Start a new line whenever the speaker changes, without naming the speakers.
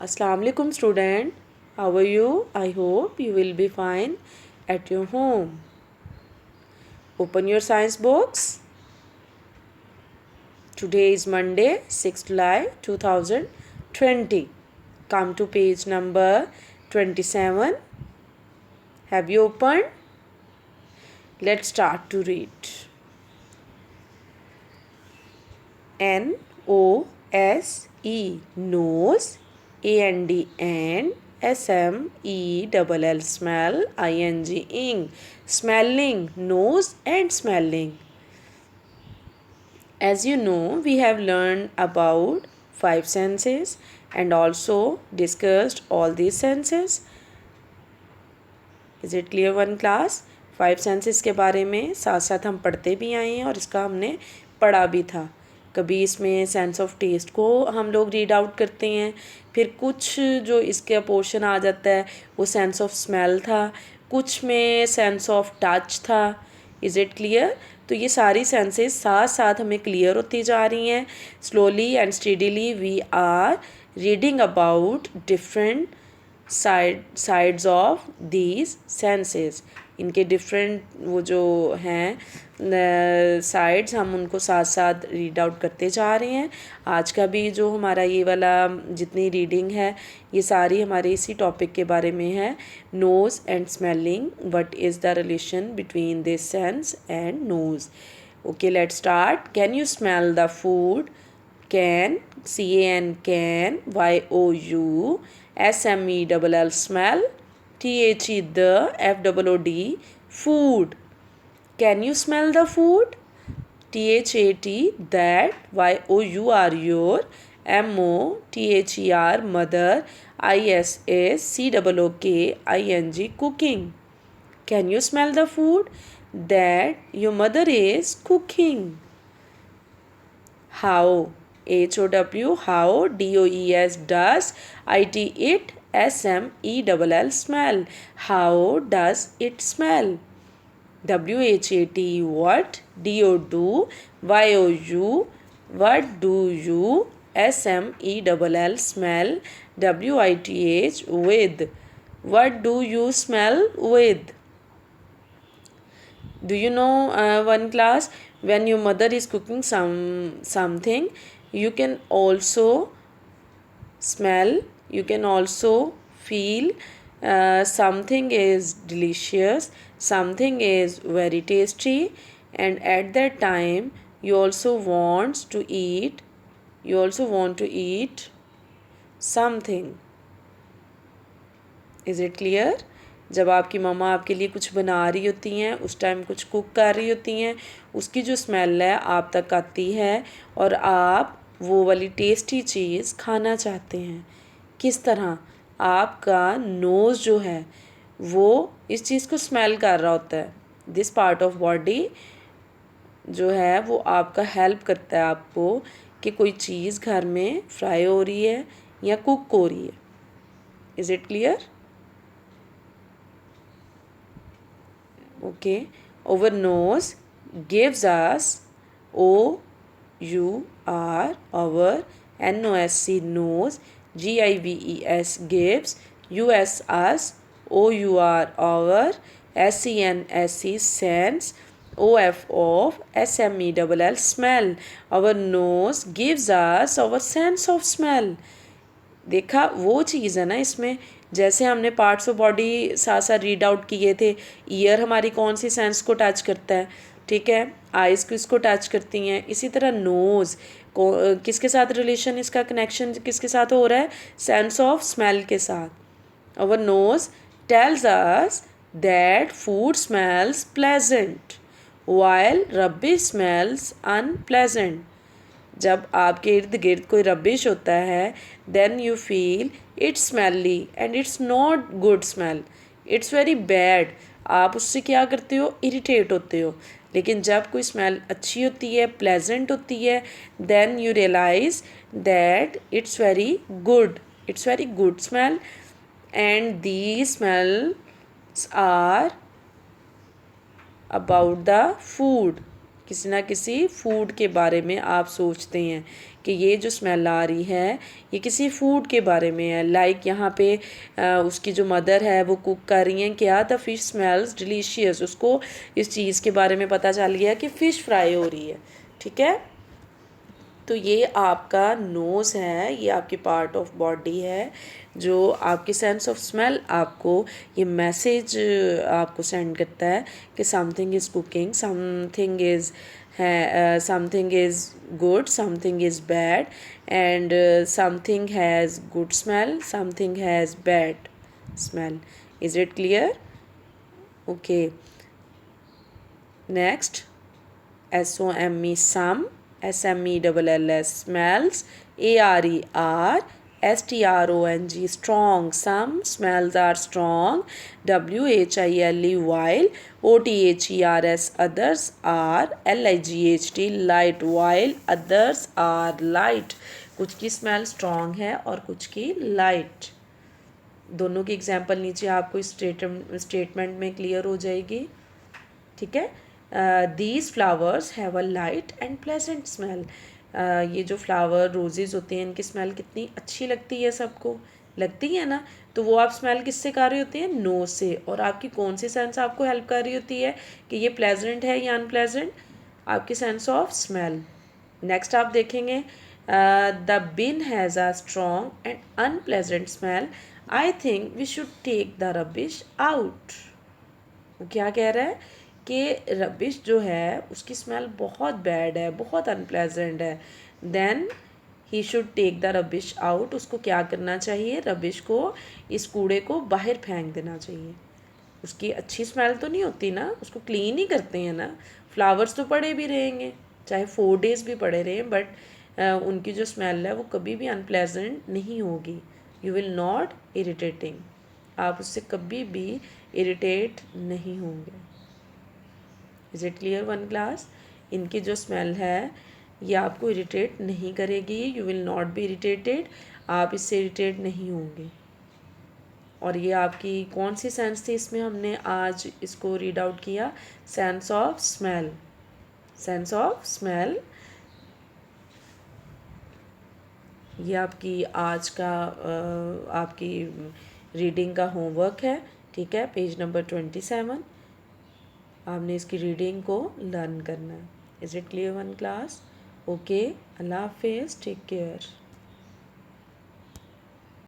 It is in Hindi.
Assalamu alaikum student. How are you? I hope you will be fine at your home. Open your science books. Today is Monday, 6th July 2020. Come to page number 27. Have you opened? Let's start to read. N-O-S-E, nose. A-N-D, and S-M-E-L-L, smell. I-N-G, ing, smelling, nose and smelling. As you know, we have learned about 5 senses and also discussed all these senses. Is it clear one class? 5 senses के बारे में साथ साथ हम पढ़ते भी आए हैं और इसका हमने पढ़ा भी था. कभी इसमें सेंस ऑफ टेस्ट को हम लोग रीड आउट करते हैं, फिर कुछ जो इसका पोर्शन आ जाता है वो सेंस ऑफ स्मेल था, कुछ में सेंस ऑफ टच था. Is it clear? तो ये सारी सेंसेस साथ साथ हमें क्लियर होती जा रही हैं. Slowly and steadily we are reading about different sides of these senses. इनके डिफरेंट वो जो हैं साइड्स, हम उनको साथ साथ रीड आउट करते जा रहे हैं. आज का भी जो हमारा ये वाला जितनी रीडिंग है ये सारी हमारे इसी टॉपिक के बारे में है. Nose and smelling, what is the relation between this sense and nose. Okay, let's start. Can you smell the food? Can, C-A-N, can, Y-O-U, S-M-E-L-L, smell, T-H-E, the, F-O-O-D, food. Can you smell the food? T-H-A-T, that, Y-O-U-R, your, M-O-T-H-E-R, mother, I-S-S, C-O-O-K-I-N-G, cooking. Can you smell the food that your mother is cooking? How? H-O-W, how. D-O-E-S, does. I-T, it. S-M-E-L-L, smell. How does it smell? W-H-A-T, what. D-O, do. Y-O-U, what do you. S-M-E-L-L, smell. W-I-T-H, with. What do you smell with? Do you know one class, when your mother is cooking something, you can also smell, you can also feel something is delicious, something is very tasty, and at that time you also want to eat something. Is it clear? जब आपकी मम्मा आपके लिए कुछ बना रही होती हैं, उस टाइम कुछ कुक कर रही होती हैं, उसकी जो स्मेल है आप तक आती है और आप वो वाली टेस्टी चीज़ खाना चाहते हैं. किस तरह आपका नोज़ जो है वो इस चीज़ को स्मेल कर रहा होता है. दिस पार्ट ऑफ बॉडी जो है वो आपका हेल्प करता है आपको कि कोई चीज़ घर में फ्राई हो रही है या कुक हो रही है. Is it clear? Okay, our nose gives us O-U-R, our N-O-S-C, nose, G-I-V-E-S, gives, U-S, us, O-U-R, our, S-E-N-S-E, sense, O-F, of, S-M-E-L-L, smell. Our nose gives us our sense of smell. देखा, वो चीज़ है ना इसमें, जैसे हमने पार्ट्स ऑफ बॉडी साथ साथ रीड आउट किए थे. ईयर हमारी कौन सी सेंस को टच करता है, ठीक है, आइज़ किसको टच करती हैं. इसी तरह नोज़ को किसके साथ रिलेशन, इसका कनेक्शन किसके साथ हो रहा है, सेंस ऑफ स्मेल के साथ. Our nose tells us that food smells pleasant while rubbish smells unpleasant. जब आपके इर्द गिर्द कोई रबिश होता है, then you feel it's smelly and it's not good smell, it's very bad. आप उससे क्या करते हो, इरिटेट होते हो. लेकिन जब कोई स्मेल अच्छी होती है, प्लेजेंट होती है, then you realise that it's very good smell. And the smells are about the food. किसी ना किसी फूड के बारे में आप सोचते हैं कि ये जो स्मेल आ रही है ये किसी फूड के बारे में है। लाइक यहाँ पे उसकी जो मदर है वो कुक कर रही हैं क्या, द फिश स्मेल्स डिलीशियस, उसको इस चीज़ के बारे में पता चल गया कि फ़िश फ्राई हो रही है। ठीक है, तो ये आपका नोज़ है, ये आपकी पार्ट ऑफ बॉडी है जो आपकी सेंस ऑफ स्मेल आपको ये मैसेज आपको सेंड करता है कि something is cooking, something is good, something is bad, and something has good smell, something has bad smell. Is it clear? Okay. Next, SOME some, SMELLS smells, ARER, STRONG strong, some smells are strong, WHILE while, OTHERS others are, LIGHT light while others are light. कुछ की स्मेल स्ट्रॉन्ग है और कुछ की लाइट. दोनों की एग्जाम्पल नीचे आपको इस स्टेटमेंट में क्लियर हो जाएगी. ठीक है, these flowers have a light and pleasant smell. ये जो फ्लावर रोजेज़ होते हैं इनकी स्मेल कितनी अच्छी लगती है, सबको लगती है ना. तो वो आप स्मेल किससे कर रही होती है, नोज से. और आपकी कौन सी सेंस आपको हेल्प कर रही होती है कि ये प्लेजेंट है या अनप्लेजेंट, आपकी सेंस ऑफ स्मेल. नेक्स्ट आप देखेंगे, the bin has a strong and unpleasant smell, I think we should take the rubbish out. वो क्या कह रहा है कि रबिश जो है उसकी स्मेल बहुत बैड है, बहुत अनप्लेजेंट है. Then he should take the rubbish out. उसको क्या करना चाहिए, रबिश को, इस कूड़े को बाहर फेंक देना चाहिए. उसकी अच्छी स्मेल तो नहीं होती ना, उसको क्लीन ही करते हैं ना. फ्लावर्स तो पड़े भी रहेंगे, चाहे 4 days भी पड़े रहें, बट उनकी जो स्मेल है वो कभी भी अनप्लेजेंट नहीं होगी. यू विल नॉट इरिटेटिंग, आप उससे कभी भी इरिटेट नहीं होंगे. Is it clear one class? इनकी जो स्मेल है ये आपको इरिटेट नहीं करेगी, you will not be irritated, आप इससे इरिटेट नहीं होंगे. और ये आपकी कौन सी सेंस थी, इसमें हमने आज इसको रीड आउट किया, sense of smell. Sense of smell ये आपकी आज का आपकी रीडिंग का होमवर्क है. ठीक है, पेज नंबर 27 आपने इसकी रीडिंग को लर्न करना है. Is it clear one class? Okay, अल्लाह हाफिज़, टेक केयर.